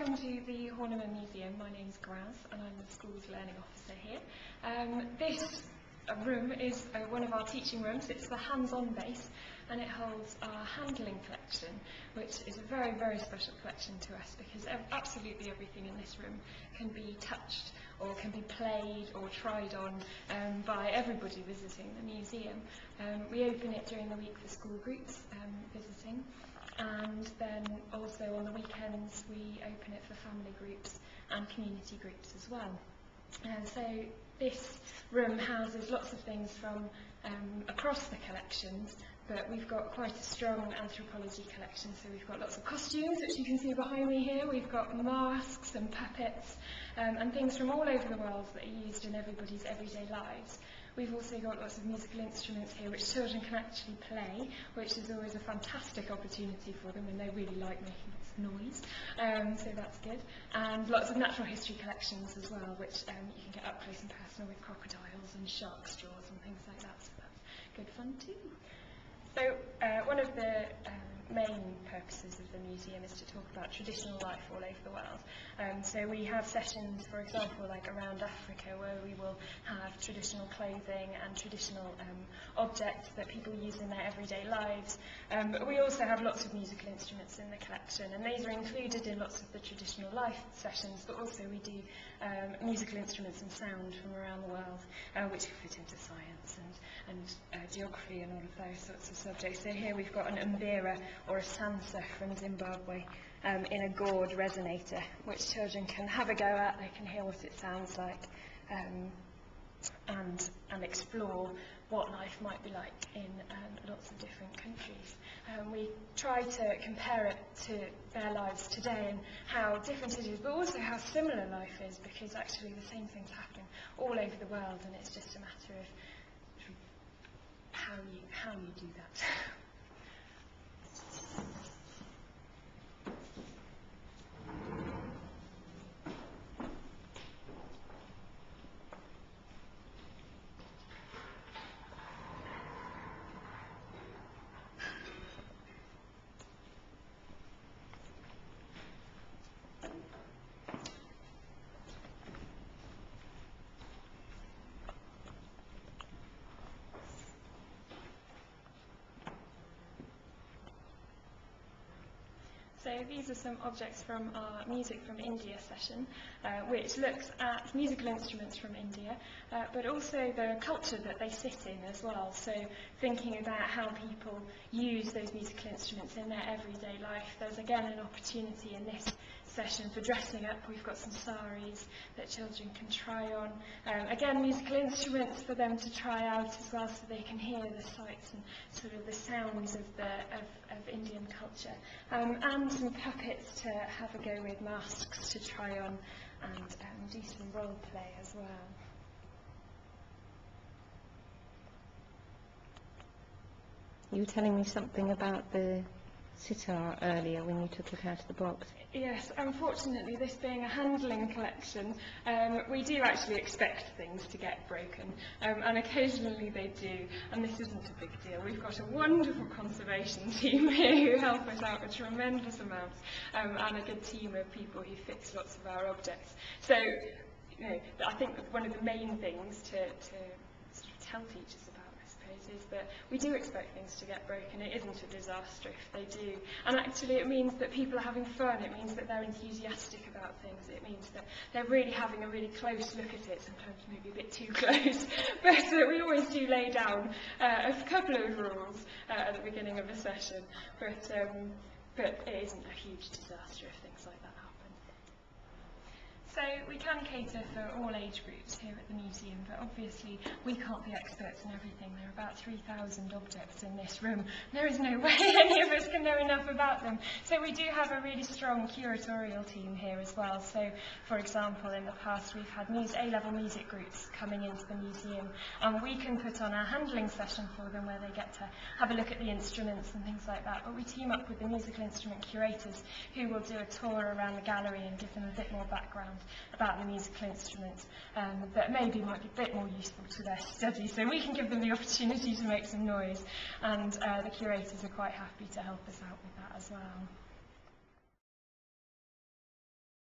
welcome to the Horniman Museum. My name's Graz and I'm the school's learning officer here. This room is one of our teaching rooms. It's the hands-on base and it holds our handling collection, which is a very, very special collection to us because absolutely everything in this room can be touched or can be played or tried on by everybody visiting the museum. We open it during the week for school groups visiting, and then also on the weekends we open it for family groups and community groups as well. So this room houses lots of things from across the collections, but we've got quite a strong anthropology collection, so we've got lots of costumes, which you can see behind me here. We've got masks and puppets and things from all over the world that are used in everybody's everyday lives. We've also got lots of musical instruments here which children can actually play, which is always a fantastic opportunity for them, and they really like making lots of noise, so that's good. And lots of natural history collections as well, which you can get up close and personal with crocodiles and shark straws and things like that, so that's good fun too. So one of the main purposes of the museum is to talk about traditional life all over the world. So we have sessions, for example, like around Africa, where we will have traditional clothing and traditional objects that people use in their everyday lives. But we also have lots of musical instruments in the collection, and these are included in lots of the traditional life sessions, but also we do musical instruments and sound from around the world, which fit into science and geography and all of those sorts of subjects. So here we've got an umbira, or a sansa from Zimbabwe, in a gourd resonator, which children can have a go at. They can hear what it sounds like and explore what life might be like in lots of different countries. We try to compare it to their lives today and how different it is, but also how similar life is, because actually the same thing's happening all over the world, and it's just a matter of how you do that. So these are some objects from our Music from India session, which looks at musical instruments from India, but also the culture that they sit in as well. So thinking about how people use those musical instruments in their everyday life. There's again an opportunity in this session for dressing up. We've got some saris that children can try on. Again, musical instruments for them to try out as well, so they can hear the sights and sort of the sounds of Indian culture. And some puppets to have a go with, masks to try on, and do some role play as well. You were telling me something about the sitar earlier when you took it out of the box. Yes, unfortunately, this being a handling collection, we do actually expect things to get broken, and occasionally they do, and this isn't a big deal. We've got a wonderful conservation team here who help us out with tremendous amounts, and a good team of people who fix lots of our objects. So, I think that one of the main things to sort of tell teachers about, is that we do expect things to get broken. It isn't a disaster if they do. And actually it means that people are having fun. It means that they're enthusiastic about things. It means that they're really having a really close look at it, sometimes maybe a bit too close. But we always do lay down a couple of rules at the beginning of a session. But it isn't a huge disaster if things like that happen. So we can cater for all age groups here at the museum, but obviously we can't be experts in everything. There are about 3,000 objects in this room. There is no way any of us can know enough about them. So we do have a really strong curatorial team here as well. So, for example, in the past we've had A-level music groups coming into the museum, and we can put on a handling session for them where they get to have a look at the instruments and things like that. But we team up with the musical instrument curators who will do a tour around the gallery and give them a bit more background about the musical instruments that maybe might be a bit more useful to their study, so we can give them the opportunity to make some noise, and the curators are quite happy to help us out with that as well.